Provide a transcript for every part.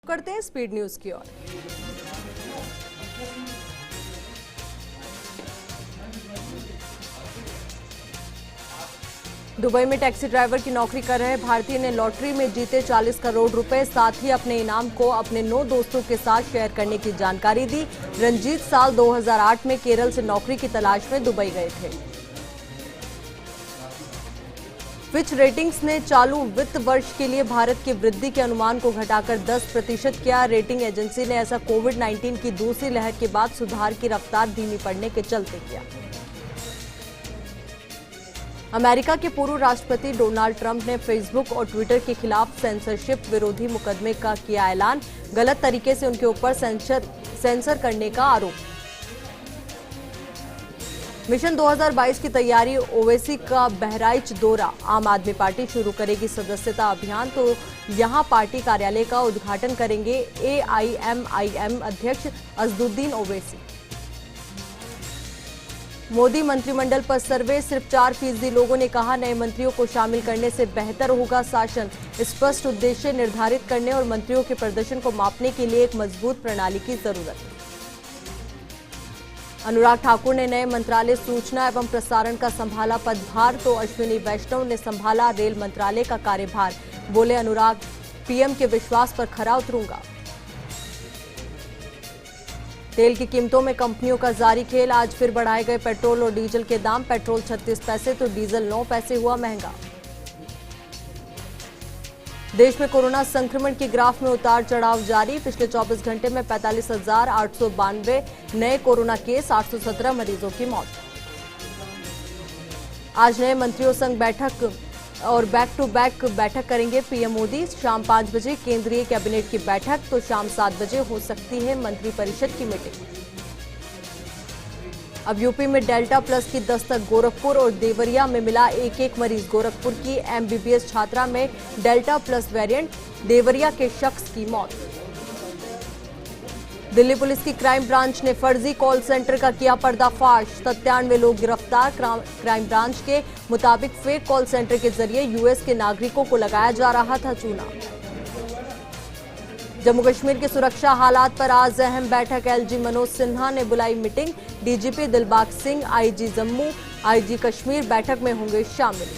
करते हैं speed news की ओर। दुबई में टैक्सी ड्राइवर की नौकरी कर रहे भारतीय ने लॉटरी में जीते 40 करोड़ रुपए, साथ ही अपने इनाम को अपने 9 दोस्तों के साथ शेयर करने की जानकारी दी। रंजीत साल 2008 में केरल से नौकरी की तलाश में दुबई गए थे। फिच रेटिंग्स ने चालू वित्त वर्ष के लिए भारत की वृद्धि के अनुमान को घटाकर 10% किया। रेटिंग एजेंसी ने ऐसा कोविड-19 की दूसरी लहर के बाद सुधार की रफ्तार धीमी पड़ने के चलते किया। अमेरिका के पूर्व राष्ट्रपति डोनाल्ड ट्रंप ने फेसबुक और ट्विटर के खिलाफ सेंसरशिप विरोधी मुकदमे का किया ऐलान। गलत तरीके से उनके ऊपर सेंसर करने का आरोप। मिशन 2022 की तैयारी, ओवैसी का बहराइच दौरा। आम आदमी पार्टी शुरू करेगी सदस्यता अभियान, तो यहां पार्टी कार्यालय का उद्घाटन करेंगे एआईएमआईएम अध्यक्ष असदुद्दीन ओवैसी। मोदी मंत्रिमंडल पर सर्वे, सिर्फ 4% लोगों ने कहा नए मंत्रियों को शामिल करने से बेहतर होगा शासन। स्पष्ट उद्देश्य निर्धारित करने और मंत्रियों के प्रदर्शन को मापने के लिए एक मजबूत प्रणाली की जरूरत। अनुराग ठाकुर ने नए मंत्रालय सूचना एवं प्रसारण का संभाला पदभार, तो अश्विनी वैष्णव ने संभाला रेल मंत्रालय का कार्यभार। बोले अनुराग, पीएम के विश्वास पर खरा उतरूंगा। तेल की कीमतों में कंपनियों का जारी खेल, आज फिर बढ़ाए गए पेट्रोल और डीजल के दाम। पेट्रोल 36 पैसे तो डीजल 9 पैसे हुआ महंगा। देश में कोरोना संक्रमण के ग्राफ में उतार चढ़ाव जारी। पिछले 24 घंटे में 45,892 नए कोरोना केस, 817 मरीजों की मौत। आज नए मंत्रियों संग बैठक और बैक टू बैक बैठक करेंगे पीएम मोदी। शाम 5 बजे केंद्रीय कैबिनेट की बैठक, तो शाम 7 बजे हो सकती है मंत्रिपरिषद की मीटिंग। अब यूपी में डेल्टा प्लस की दस्तक, गोरखपुर और देवरिया में मिला एक मरीज। गोरखपुर की एमबीबीएस छात्रा में डेल्टा प्लस वेरिएंट, देवरिया के शख्स की मौत। दिल्ली पुलिस की क्राइम ब्रांच ने फर्जी कॉल सेंटर का किया पर्दाफाश, 97 लोग गिरफ्तार। क्राइम ब्रांच के मुताबिक फेक कॉल सेंटर के जरिए यूएस के नागरिकों को लगाया जा रहा था चूना। जम्मू कश्मीर के सुरक्षा हालात पर आज अहम बैठक, एलजी मनोज सिन्हा ने बुलाई meeting. DGP Dilbag Singh, IG Jammu, IG Kashmir बैठक में होंगे शामिल।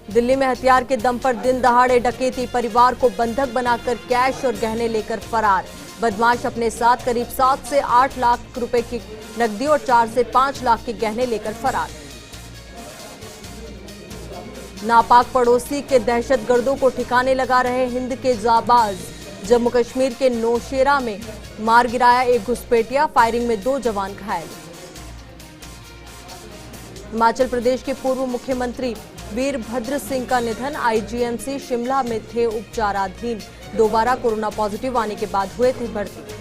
दिल्ली में हथियार के दम पर दिन दहाड़े डकैती, परिवार को बंधक बनाकर कैश और गहने लेकर फरार। बदमाश अपने साथ करीब 7 से 8 लाख रुपए की नकदी और 4 से 5 लाख के गहने लेकर फरार। नापाक पड़ोसी के दहशतगर्दों को ठिकाने लगा रहे हिंद के जाबाज। जम्मू कश्मीर के नौशेरा में मार गिराया एक घुसपैठिया, फायरिंग में 2 जवान घायल। हिमाचल प्रदेश के पूर्व मुख्यमंत्री वीरभद्र सिंह का निधन, आईजीएमसी शिमला में थे उपचाराधीन। दोबारा कोरोना पॉजिटिव आने के बाद हुए थे भर्ती।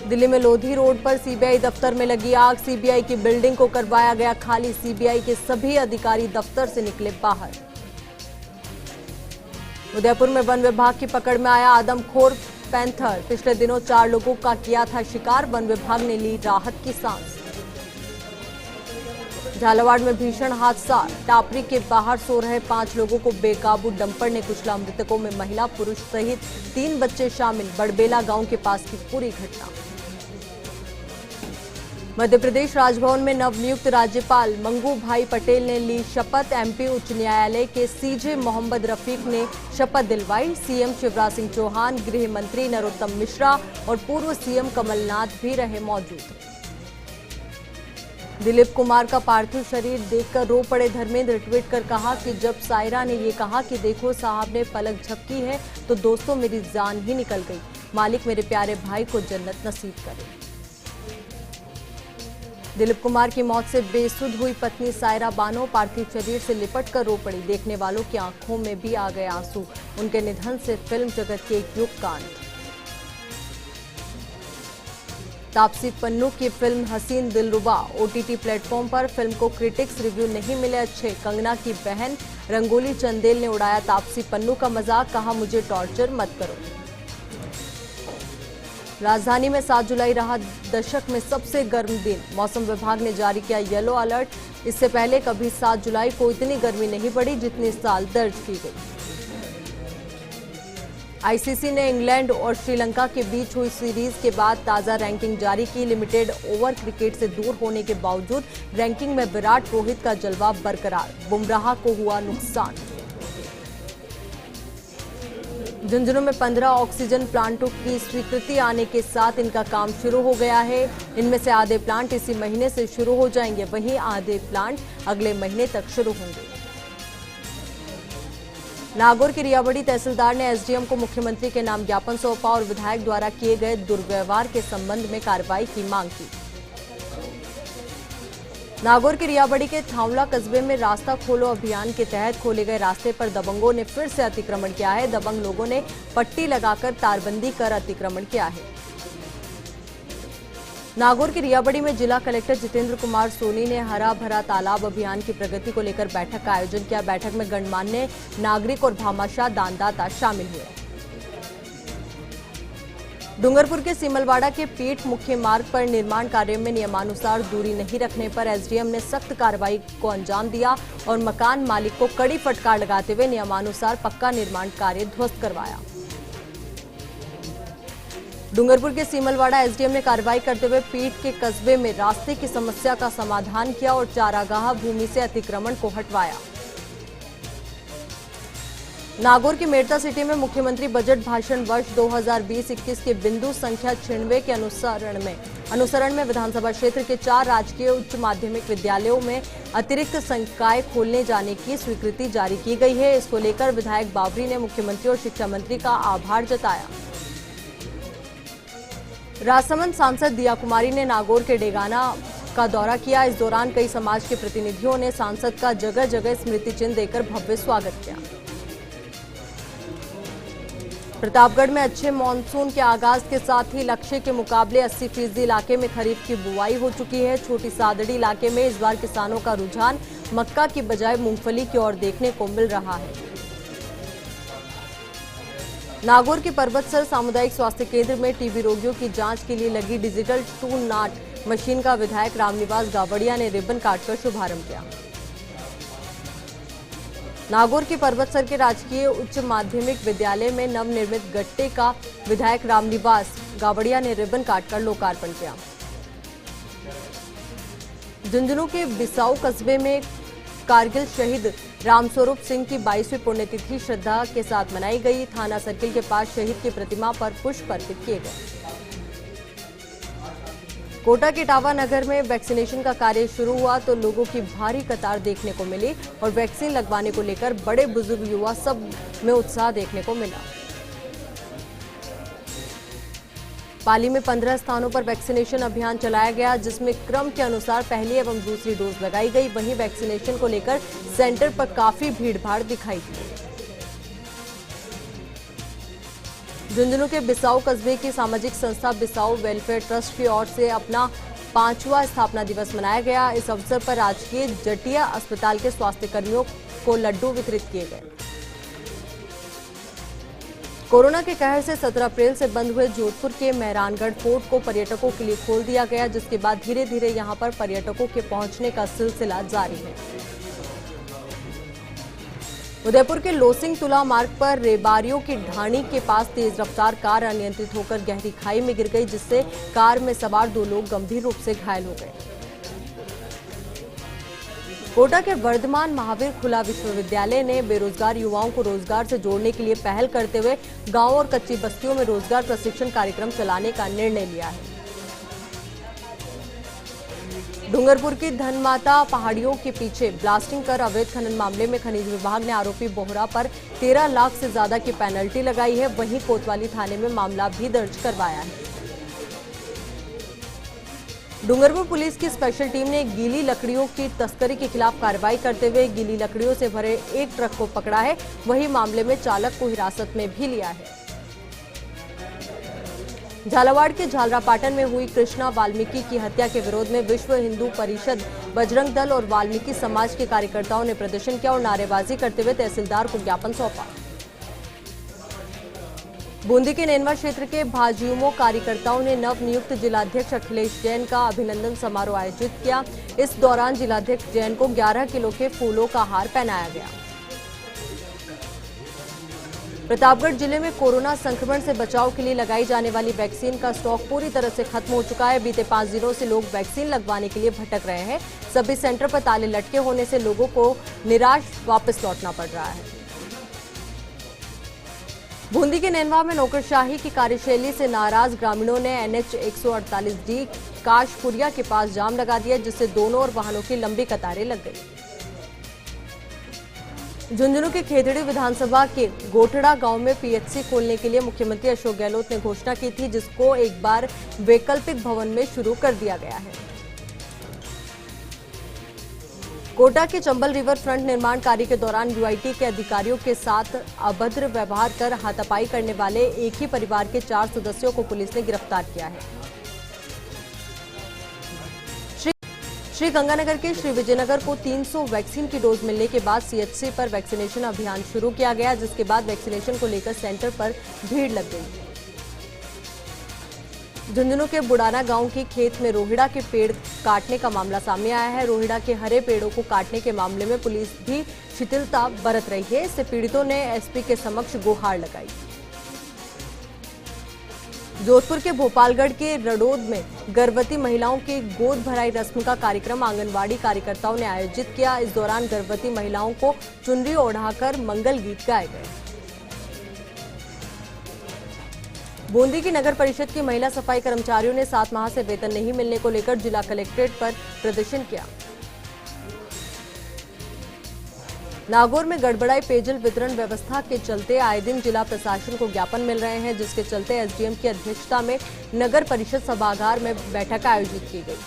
दिल्ली में लोधी रोड पर सीबीआई दफ्तर में लगी आग, सीबीआई की बिल्डिंग को करवाया गया खाली। सीबीआई के सभी अधिकारी दफ्तर से निकले बाहर। उदयपुर में वन विभाग की पकड़ में आया आदमखोर पैंथर, पिछले दिनों 4 लोगों का किया था शिकार। वन विभाग ने ली राहत की सांस। झालावाड़ में भीषण हादसा, टापरी के बाहर सो रहे 5 लोगों को बेकाबू डंपर ने कुचला। मृतकों में महिला पुरुष सहित 3 बच्चे शामिल। बड़बेला गांव के पास की पूरी घटना। मध्य प्रदेश राजभवन में नवनियुक्त राज्यपाल मंगू भाई पटेल ने ली शपथ। एमपी उच्च न्यायालय के सीजे मोहम्मद रफीक ने शपथ दिलवाई। सीएम शिवराज सिंह चौहान, गृह मंत्री नरोत्तम मिश्रा और पूर्व सीएम कमलनाथ भी रहे मौजूद। दिलीप कुमार का पार्थिव शरीर देखकर रो पड़े धर्मेंद्र। ट्वीट कर कहा कि जब सायरा ने ये कहा कि देखो साहब ने पलक झपकी है तो दोस्तों मेरी जान ही निकल गई। मालिक मेरे प्यारे भाई को जन्नत नसीब करे। दिलीप कुमार की मौत से बेसुध हुई पत्नी सायरा बानो पार्थिव शरीर से लिपट कर रो पड़ी। देखने वालों की आंखों में भी आ गए आंसू। उनके निधन से फिल्म जगत के एक युग का अंत। तापसी पन्नू की फिल्म हसीन दिलरुबा ओटीटी प्लेटफॉर्म पर। फिल्म को क्रिटिक्स रिव्यू नहीं मिले अच्छे। कंगना की बहन रंगोली चंदेल ने उड़ाया तापसी पन्नू का मजाक, कहा मुझे टॉर्चर मत करो। राजधानी में 7 जुलाई रहा दशक में सबसे गर्म दिन। मौसम विभाग ने जारी किया येलो अलर्ट। इससे पहले कभी 7 जुलाई को इतनी गर्मी नहीं पड़ी जितनी इस साल दर्ज की गई। आईसीसी ने इंग्लैंड और श्रीलंका के बीच हुई सीरीज के बाद ताजा रैंकिंग जारी की। लिमिटेड ओवर क्रिकेट से दूर होने के बावजूद रैंकिंग में विराट रोहित का जलवा बरकरार। बुमराह को हुआ नुकसान। झुंझुनू में 15 ऑक्सीजन प्लांटों की स्वीकृति आने के साथ इनका काम शुरू हो गया है। इनमें से आधे प्लांट इसी महीने से शुरू हो जाएंगे, वहीं आधे प्लांट अगले महीने तक शुरू होंगे। नागौर की रियाबड़ी तहसीलदार ने एसडीएम को मुख्यमंत्री के नाम ज्ञापन सौंपा और विधायक द्वारा किए गए दुर्व्यवहार के संबंध में कार्रवाई की मांग की। नागौर के रियाबड़ी के थावला कस्बे में रास्ता खोलो अभियान के तहत खोले गए रास्ते पर दबंगों ने फिर से अतिक्रमण किया है। दबंग लोगों ने पट्टी लगाकर तारबंदी कर अतिक्रमण किया है। नागौर की रियाबड़ी में जिला कलेक्टर जितेंद्र कुमार सोनी ने हरा भरा तालाब अभियान की प्रगति को लेकर बैठक का आयोजन किया। बैठक में गणमान्य नागरिक और भामाशाह दानदाता शामिल हुए। डूंगरपुर के सीमलवाड़ा के पीठ मुख्य मार्ग पर निर्माण कार्य में नियमानुसार दूरी नहीं रखने पर एसडीएम ने सख्त कार्रवाई को अंजाम दिया और मकान मालिक को कड़ी फटकार लगाते हुए नियमानुसार पक्का निर्माण कार्य ध्वस्त करवाया। डूंगरपुर के सीमलवाड़ा एसडीएम ने कार्रवाई करते हुए पीठ के कस्बे में रास्ते की समस्या का समाधान किया और चारागाह भूमि से अतिक्रमण को हटवाया। नागौर की मेड़ता सिटी में मुख्यमंत्री बजट भाषण वर्ष 2020-21 के बिंदु संख्या 96 के अनुसरण में विधानसभा क्षेत्र के 4 राजकीय उच्च माध्यमिक विद्यालयों में अतिरिक्त संकाय खोलने जाने की स्वीकृति जारी की गई है। इसको लेकर विधायक बावरी ने मुख्यमंत्री और शिक्षा मंत्री का आभार जताया। राजसमंद सांसद दिया कुमारी ने नागौर के डेगाना का दौरा किया। इस दौरान कई समाज के प्रतिनिधियों ने सांसद का जगह जगह स्मृति चिन्ह देकर भव्य स्वागत किया। प्रतापगढ़ में अच्छे मानसून के आगाज के साथ ही लक्ष्य के मुकाबले 80% इलाके में खरीफ की बुआई हो चुकी है। छोटी सादड़ी इलाके में इस बार किसानों का रुझान मक्का की बजाय मूंगफली की ओर देखने को मिल रहा है। नागौर के पर्वतसर सामुदायिक स्वास्थ्य केंद्र में टीबी रोगियों की जांच के लिए लगी डिजिटल टू नाट मशीन का विधायक रामनिवास गावड़िया ने रिबन काटकर शुभारंभ किया। नागौर के पर्वतसर के राजकीय उच्च माध्यमिक विद्यालय में नवनिर्मित गट्टे का विधायक रामनिवास गावड़िया ने रिबन काटकर लोकार्पण किया। झुंझुनू के बिसाऊ कस्बे में कारगिल शहीद रामस्वरूप सिंह की 22वीं पुण्यतिथि श्रद्धा के साथ मनाई गई। थाना सर्किल के पास शहीद की प्रतिमा पर पुष्प अर्पित किए गए। कोटा के टावा नगर में वैक्सीनेशन का कार्य शुरू हुआ तो लोगों की भारी कतार देखने को मिली और वैक्सीन लगवाने को लेकर बड़े बुजुर्ग युवा सब में उत्साह देखने को मिला। पाली में 15 स्थानों पर वैक्सीनेशन अभियान चलाया गया, जिसमें क्रम के अनुसार पहली एवं दूसरी डोज लगाई गई। वहीं वैक्सीनेशन को लेकर सेंटर पर काफी भीड़भाड़ दिखाई दी। झुंझुनू के बिसाऊ कस्बे की सामाजिक संस्था बिसाऊ वेलफेयर ट्रस्ट की ओर से अपना 5वां स्थापना दिवस मनाया गया। इस अवसर पर राजकीय जटिया अस्पताल के स्वास्थ्य कर्मियों को लड्डू वितरित किए गए। कोरोना के कहर से 17 अप्रैल से बंद हुए जोधपुर के मेहरानगढ़ फोर्ट को पर्यटकों के लिए खोल दिया गया, जिसके बाद धीरे धीरे यहां पर पर्यटकों के पहुंचने का सिलसिला जारी है। उदयपुर के लोसिंग तुला मार्ग पर रेबारियों की ढाणी के पास तेज रफ्तार कार अनियंत्रित होकर गहरी खाई में गिर गई, जिससे कार में सवार 2 लोग गंभीर रूप से घायल हो गए। कोटा के वर्धमान महावीर खुला विश्वविद्यालय ने बेरोजगार युवाओं को रोजगार से जोड़ने के लिए पहल करते हुए गांव और कच्ची बस्तियों में रोजगार प्रशिक्षण कार्यक्रम चलाने का निर्णय लिया है। डूंगरपुर की धनमाता पहाड़ियों के पीछे ब्लास्टिंग कर अवैध खनन मामले में खनिज विभाग ने आरोपी बोहरा पर 13 लाख से ज्यादा की पेनल्टी लगाई है। वहीं कोतवाली थाने में मामला भी दर्ज करवाया है। डूंगरपुर पुलिस की स्पेशल टीम ने गीली लकड़ियों की तस्करी के खिलाफ कार्रवाई करते हुए गीली लकड़ियों से भरे एक ट्रक को पकड़ा है। वहीं मामले में चालक को हिरासत में भी लिया है। झालावाड़ के झालरापाटन में हुई कृष्णा वाल्मीकि की हत्या के विरोध में विश्व हिंदू परिषद, बजरंग दल और वाल्मीकि समाज के कार्यकर्ताओं ने प्रदर्शन किया और नारेबाजी करते हुए तहसीलदार को ज्ञापन सौंपा। बूंदी के नेनवा क्षेत्र के भाजयुमो कार्यकर्ताओं ने नवनियुक्त जिलाध्यक्ष अखिलेश जैन का अभिनंदन समारोह आयोजित किया। इस दौरान जिलाध्यक्ष जैन को 11 किलो के फूलों का हार पहनाया गया। प्रतापगढ़ जिले में कोरोना संक्रमण से बचाव के लिए लगाई जाने वाली वैक्सीन का स्टॉक पूरी तरह से खत्म हो चुका है। बीते 5 दिनों से लोग वैक्सीन लगवाने के लिए भटक रहे हैं। सभी सेंटर पर ताले लटके होने से लोगों को निराश वापस लौटना पड़ रहा है। बूंदी के नेनवा में नौकरशाही की कार्यशैली से नाराज ग्रामीणों ने NH 148D काशपुरिया के पास जाम लगा दिया, जिससे दोनों ओर वाहनों की लंबी कतारें लग गई। झुंझुनू के खेतड़ी विधानसभा के गोठड़ा गांव में PHC खोलने के लिए मुख्यमंत्री अशोक गहलोत ने घोषणा की थी, जिसको एक बार वैकल्पिक भवन में शुरू कर दिया गया है। कोटा के चंबल रिवर फ्रंट निर्माण कार्य के दौरान UIT के अधिकारियों के साथ अभद्र व्यवहार कर हाथापाई करने वाले एक ही परिवार के 4 सदस्यों को पुलिस ने गिरफ्तार किया है। श्री गंगानगर के श्री विजयनगर को 300 वैक्सीन की डोज मिलने के बाद CHC पर वैक्सीनेशन अभियान शुरू किया गया, जिसके बाद वैक्सीनेशन को लेकर सेंटर पर भीड़ लग गई। झुंझुनू के बुडाना गांव के खेत में रोहिड़ा के पेड़ काटने का मामला सामने आया है। रोहिड़ा के हरे पेड़ों को काटने के मामले में पुलिस भी शिथिलता बरत रही है। इससे पीड़ितों ने SP के समक्ष गुहार लगाई। जोधपुर के भोपालगढ़ के रडोद में गर्भवती महिलाओं की गोद भराई रस्म का कार्यक्रम आंगनवाड़ी कार्यकर्ताओं ने आयोजित किया। इस दौरान गर्भवती महिलाओं को चुनरी ओढ़ाकर मंगल गीत गाए गए। बूंदी की नगर परिषद की महिला सफाई कर्मचारियों ने 7 माह से वेतन नहीं मिलने को लेकर जिला कलेक्ट्रेट पर प्रदर्शन किया। नागौर में गड़बड़ाई पेयजल वितरण व्यवस्था के चलते आए दिन जिला प्रशासन को ज्ञापन मिल रहे हैं, जिसके चलते SDM की अध्यक्षता में नगर परिषद सभागार में बैठक आयोजित की गई।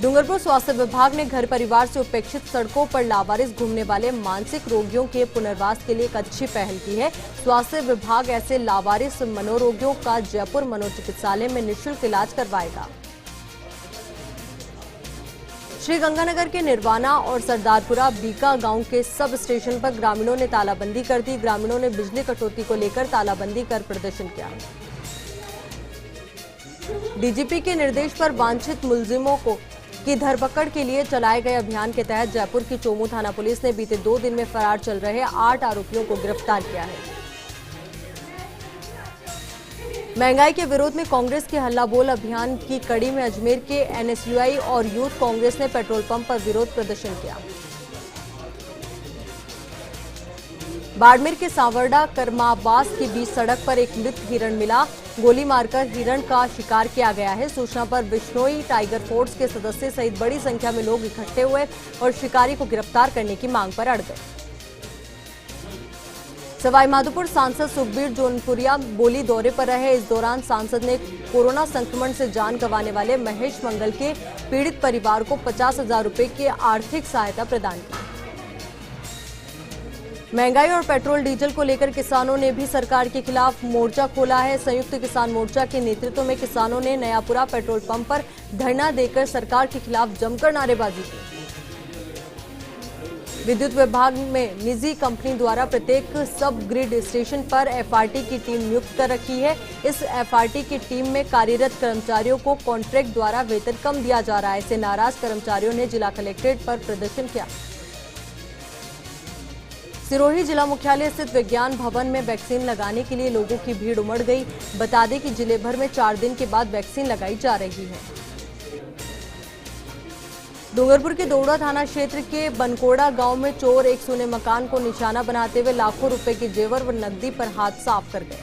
डूंगरपुर स्वास्थ्य विभाग ने घर परिवार से उपेक्षित सड़कों पर लावारिस घूमने वाले मानसिक रोगियों के पुनर्वास के लिए एक अच्छी पहल की है। स्वास्थ्य विभाग ऐसे लावारिस मनोरोगियों का जयपुर मनोचिकित्सालय में निःशुल्क इलाज करवाएगा। श्री गंगानगर के निर्वाणा और सरदारपुरा बीका गांव के सब स्टेशन पर ग्रामीणों ने तालाबंदी कर दी। ग्रामीणों ने बिजली कटौती को लेकर तालाबंदी कर प्रदर्शन किया। DGP के निर्देश पर वांछित मुलजिमों की धरपकड़ के लिए चलाए गए अभियान के तहत जयपुर की चोमू थाना पुलिस ने बीते 2 दिन में फरार चल रहे 8 आरोपियों को गिरफ्तार किया है। महंगाई के विरोध में कांग्रेस के हल्ला बोल अभियान की कड़ी में अजमेर के NSUI और यूथ कांग्रेस ने पेट्रोल पंप पर विरोध प्रदर्शन किया। बाड़मेर के सांवरडा कर्मावास के बीच सड़क पर एक मृत हिरण मिला। गोली मारकर हिरण का शिकार किया गया है। सूचना पर बिश्नोई टाइगर फोर्स के सदस्य सहित बड़ी संख्या में लोग इकट्ठे हुए और शिकारी को गिरफ्तार करने की मांग पर अड़ गए। सवाईमाधोपुर सांसद सुखबीर जोनपुरिया बोली दौरे पर रहे। इस दौरान सांसद ने कोरोना संक्रमण से जान गंवाने वाले महेश मंगल के पीड़ित परिवार को 50,000 रुपए की आर्थिक सहायता प्रदान की। महंगाई और पेट्रोल डीजल को लेकर किसानों ने भी सरकार के खिलाफ मोर्चा खोला है। संयुक्त किसान मोर्चा के नेतृत्व में किसानों ने नयापुरा पेट्रोल पंप पर धरना देकर सरकार के खिलाफ जमकर नारेबाजी की। विद्युत विभाग में निजी कंपनी द्वारा प्रत्येक सब ग्रिड स्टेशन पर FRT की टीम नियुक्त कर रखी है। इस FRT की टीम में कार्यरत कर्मचारियों को कॉन्ट्रैक्ट द्वारा वेतन कम दिया जा रहा है। इससे नाराज कर्मचारियों ने जिला कलेक्ट्रेट पर प्रदर्शन किया। सिरोही जिला मुख्यालय स्थित विज्ञान भवन में वैक्सीन लगाने के लिए लोगों की भीड़ उमड़ गई। बता दें कि जिले भर में 4 दिन के बाद वैक्सीन लगाई जा रही है। डूंगरपुर के दोड़ा थाना क्षेत्र के बनकोड़ा गांव में चोर एक सोने मकान को निशाना बनाते हुए लाखों रुपए के जेवर व नकदी पर हाथ साफ कर गए।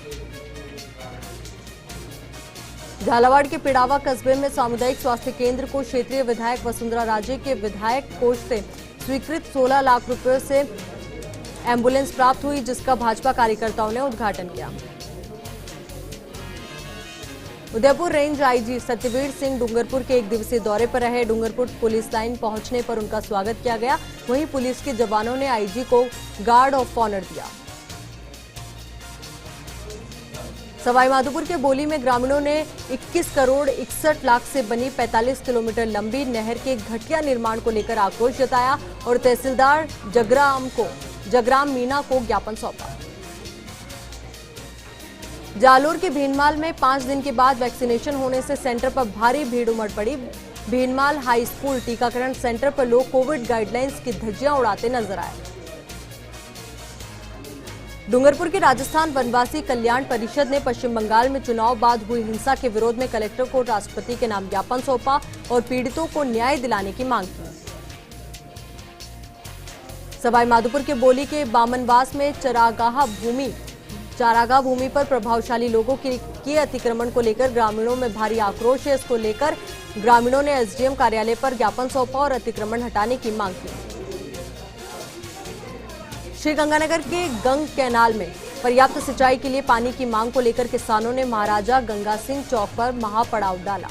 झालावाड़ के पिड़ावा कस्बे में सामुदायिक स्वास्थ्य केंद्र को क्षेत्रीय विधायक वसुंधरा राजे के विधायक कोष से स्वीकृत 16 लाख रुपए से एम्बुलेंस प्राप्त हुई, जिसका भाजपा कार्यकर्ताओं ने उद्घाटन किया। उदयपुर रेंज IG सत्यवीर सिंह डूंगरपुर के 1 दिवसीय दौरे पर रहे। डूंगरपुर पुलिस लाइन पहुंचने पर उनका स्वागत किया गया। वहीं पुलिस के जवानों ने IG को गार्ड ऑफ ऑनर दिया। सवाईमाधोपुर के बोली में ग्रामीणों ने 21 करोड़ 61 लाख से बनी 45 किलोमीटर लंबी नहर के घटिया निर्माण को लेकर आक्रोश जताया और तहसीलदार जगराम मीणा को ज्ञापन सौंपा। जालोर के भीनमाल में 5 दिन के बाद वैक्सीनेशन होने से सेंटर पर भारी भीड़ उमड़ पड़ी। भीनमाल हाई स्कूल टीकाकरण सेंटर पर लोग कोविड गाइडलाइंस की धज्जियां उड़ाते नजर आए। डूंगरपुर के राजस्थान वनवासी कल्याण परिषद ने पश्चिम बंगाल में चुनाव बाद हुई हिंसा के विरोध में कलेक्टर को राष्ट्रपति के नाम ज्ञापन सौंपा और पीड़ितों को न्याय दिलाने की मांग की। सवाई माधोपुर के बोली के बामनवास में चारागाह भूमि पर प्रभावशाली लोगों के अतिक्रमण को लेकर ग्रामीणों में भारी आक्रोश है। इसको लेकर ग्रामीणों ने एसडीएम कार्यालय पर ज्ञापन सौंपा और अतिक्रमण हटाने की मांग की। श्रीगंगानगर के गंग कैनाल में पर्याप्त सिंचाई के लिए पानी की मांग को लेकर किसानों ने महाराजा गंगा सिंह चौक पर महापड़ाव डाला।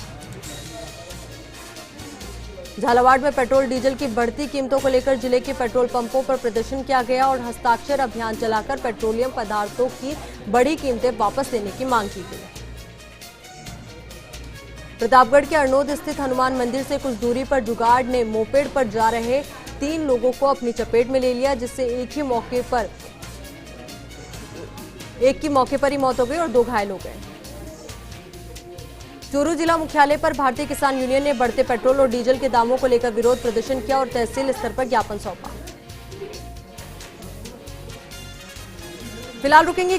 झालावाड़ में पेट्रोल डीजल की बढ़ती कीमतों को लेकर जिले के पेट्रोल पंपों पर प्रदर्शन किया गया और हस्ताक्षर अभियान चलाकर पेट्रोलियम पदार्थों की बड़ी कीमतें वापस लेने की मांग की गई। प्रतापगढ़ के अरनोद स्थित हनुमान मंदिर से कुछ दूरी पर जुगाड़ ने मोपेड पर जा रहे 3 लोगों को अपनी चपेट में ले लिया, जिससे एक की मौके पर ही मौत हो गई और 2 घायल हो गए। चूरू जिला मुख्यालय पर भारतीय किसान यूनियन ने बढ़ते पेट्रोल और डीजल के दामों को लेकर विरोध प्रदर्शन किया और तहसील स्तर पर ज्ञापन सौंपा। फिलहाल रुकेंगे।